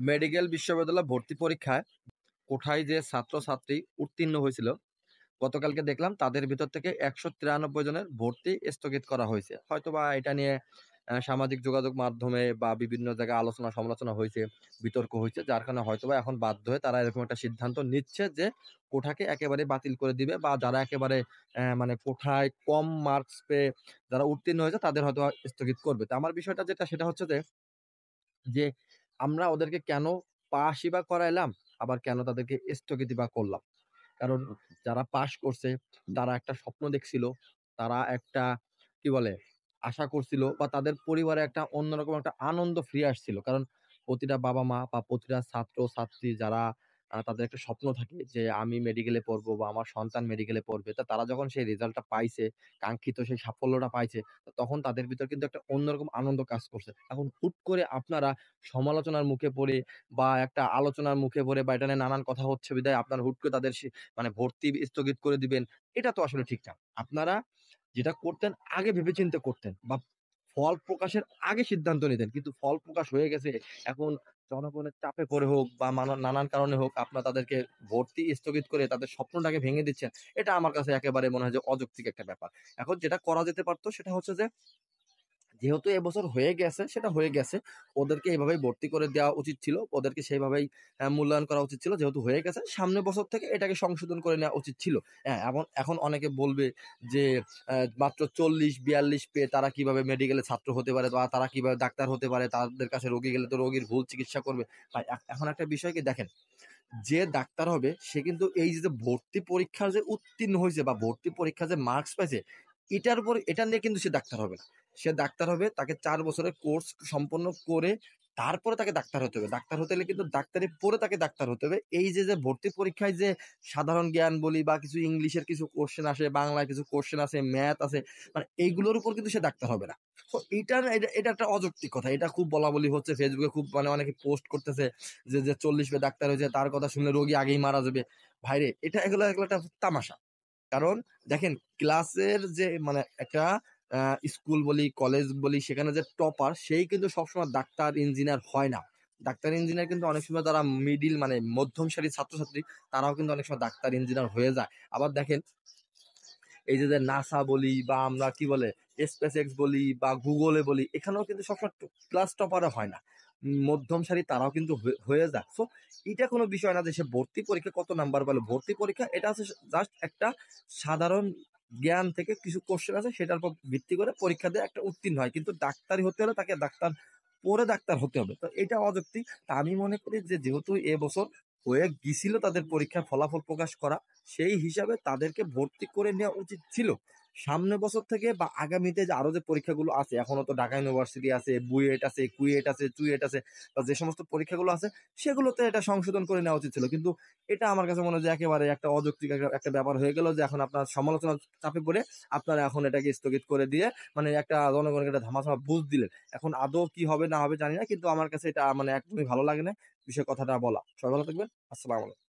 Medical বিশ্ববিদ্যালয় ভর্তি পরীক্ষায় কোঠায় যে ছাত্রছাত্রী উত্তীর্ণ হয়েছিল, গতকালকে দেখলাম তাদের ভিতর থেকে ১৯৩ জনের ভর্তি স্থগিত করা হয়েছে। হয়তোবা এটা নিয়ে সামাজিক যোগাযোগ মাধ্যমে বা বিভিন্ন জায়গায় আলোচনা সমালোচনা হয়েছে, বিতর্ক হয়েছে। যার কারণে হয়তোবা এখন বাধ্য হয়ে তারা এরকম একটা সিদ্ধান্ত নিচ্ছে যে কোঠাকে একেবারে বাতিল করে দিবে বা যারা একেবারে মানে কোঠায় কম মার্কস পেয়ে যারা উত্তীর্ণ হয়েছে তাদের হয়তোবা স্থগিত করবে। তো আমার বিষয়টা যেটা সেটা হচ্ছে যে আমরা ওদেরকে কেন পাসই বা করাইলাম, আবার কেন তাদেরকে স্থগিতই বা করলাম? কারণ যারা পাস করছে তারা একটা স্বপ্ন দেখছিল। তারা একটা কি বলে? আশা করছিল বা তাদের পরিবারে একটা অন্যরকম একটা আনন্দ ফিরে আসছিল। কারণ প্রতিটা বাবা-মা বা প্রতিটা ছাত্র-ছাত্রী যারা তাদের একটা স্বপ্ন থাকে যে আমি মেডিকেলে পড়বো বা আমার সন্তান মেডিকেলে পড়বে। তো তারা যখন সেই রেজাল্টটা পাইছে, কাঙ্ক্ষিত সেই সাফল্যটা পাইছে, তো তখন তাদের ভিতর কিন্তু একটা অন্যরকম আনন্দ কাজ করছে। এখন হুট করে আপনারা সমালোচনার মুখে পড়ে বা একটা আলোচনার মুখে পড়ে বা এটা নিয়ে নানান কথা হচ্ছে বিধায় আপনারা হুট করে তাদের মানে ভর্তি স্থগিত করে দিবেন। এটা তো আসলে ঠিক না। আপনারা যেটা করতেন আগে ভেবেচিন্তে করতেন বা ফল প্রকাশের আগে সিদ্ধান্ত নিতেন। কিন্তু ফল প্রকাশ হয়ে গেছে। এখন জনগণের চাপে পড়ে হোক বা নানান কারণে হোক আপনারা তাদেরকে ভর্তি স্থগিত করে তাদের স্বপ্নটাকে ভেঙে দিচ্ছেন। এটা আমার কাছে একেবারে মনে হয় যে অযৌক্তিক একটা ব্যাপার। এখন যেটা করা যেতে পারত সেটা হচ্ছে যে যেহেতু এবছর হয়ে গেছে, সেটা হয়ে গেছে। ওদেরকে এভাবেই ভর্তি করে দেওয়া উচিত ছিল। ওদেরকে সেইভাবেই মূল্যায়ন করা উচিত ছিল। যেহেতু হয়ে গেছে, সামনের বছর থেকে এটাকে সংশোধন করে নেওয়া উচিত ছিল। হ্যাঁ, এখন অনেকে বলবে যে মাত্র ৪০-৪২ পেয়ে তারা কিভাবে মেডিকেলে ছাত্র হতে পারে বা তারা কিভাবে ডাক্তার হতে পারে? তাদের কাছে রোগী গেলে তো রোগীর ভুল চিকিৎসা করবে। ভাই এখন একটা বিষয় কি দেখেন, যে ডাক্তার হবে সে কিন্তু এই যে ভর্তি পরীক্ষার যে উত্তীর্ণ হইছে বা ভর্তি পরীক্ষার যে মার্কস পাইছে, এটার উপরে এটা নিয়ে কিন্তু সে ডাক্তার হবে না। সে ডাক্তার হবে তাকে ৪ বছরের কোর্স সম্পন্ন করে তারপরে তাকে ডাক্তার হতে হবে। ডাক্তার হতে হলে কিন্তু ডাক্তারি পড়ে তাকে ডাক্তার হতে হবে। এই যে ভর্তি পরীক্ষায় যে সাধারণ জ্ঞান বলি বা কিছু ইংলিশের কিছু কোয়েশ্চেন আসে, বাংলায় কিছু কোয়েশ্চেন আছে, ম্যাথ আছে, মানে এইগুলোর উপর কিন্তু সে ডাক্তার হবে না। তো এটা একটা অযৌক্তিক কথা। এটা খুব বলাবলি হচ্ছে। ফেসবুকে খুব মানে অনেকে পোস্ট করতেছে যে ৪০ পেয়ে ডাক্তার হয়েছে তার কথা শুনলে রোগী আগেই মারা যাবে। ভাইরে এগুলো একটা তামাশা। কারণ দেখেন ক্লাসের যে মানে একটা স্কুল বলি, কলেজ বলি সেখানে যে টপার সেই কিন্তু সবসময় ডাক্তার, ইঞ্জিনিয়ার হয় না। ডাক্তার, ইঞ্জিনিয়ার কিন্তু অনেক সময় যারা মিডল মানে মধ্যম সারির ছাত্রছাত্রী তারাও কিন্তু অনেক সময় ডাক্তার, ইঞ্জিনিয়ার হয়ে যায়। আবার দেখেন এই যে নাসা বলি বা আমরা কি বলে SpaceX বলি বা গুগলে বলি এখানেও কিন্তু সবসময় ক্লাস টপারও হয় না। মধ্যম সারি তারাও কিন্তু হয়ে যায়। সো এটা কোনো বিষয় না যে সে ভর্তি পরীক্ষা কত নাম্বার পেলো। ভর্তি পরীক্ষা এটা হচ্ছে জাস্ট একটা সাধারণ জ্ঞান থেকে কিছু কোশ্চেন আছে সেটার উপর ভিত্তি করে পরীক্ষা দিয়ে একটা উত্তীর্ণ হয়। কিন্তু ডাক্তারি হতে হলে তাকে ডাক্তার পড়ে ডাক্তার হতে হবে। তো এটা অযৌক্তিক। তা আমি মনে করি যে যেহেতু এবছর হয়ে গিয়েছিল তাদের পরীক্ষার ফলাফল প্রকাশ করা, সেই হিসাবে তাদেরকে ভর্তি করে নেওয়া উচিত ছিল। সামনের বছর থেকে বা আগামীতে যে আরো যে পরীক্ষাগুলো আছে, এখনো তো ঢাকা ইউনিভার্সিটি আছে, বুয়েট আছে, কুয়েট আছে, চুয়েট আছে বা যে সমস্ত পরীক্ষাগুলো আছে সেগুলোতে এটা সংশোধন করে নেওয়া উচিত ছিল। কিন্তু এটা আমার কাছে মনে হয় যে একেবারে একটা অযৌক্তিক একটা ব্যাপার হয়ে গেল যে এখন আপনার সমালোচনার চাপে পড়ে আপনারা এখন এটাকে স্থগিত করে দিয়ে মানে একটা জনগণকে একটা ধামাচাপা বুঝ দিলেন। এখন আদৌ কি হবে না হবে জানি না। কিন্তু আমার কাছে এটা মানে একদমই ভালো লাগে না বিষয় কথাটা বলা। সবাই ভালো থাকবেন। আসসালামু আলাইকুম।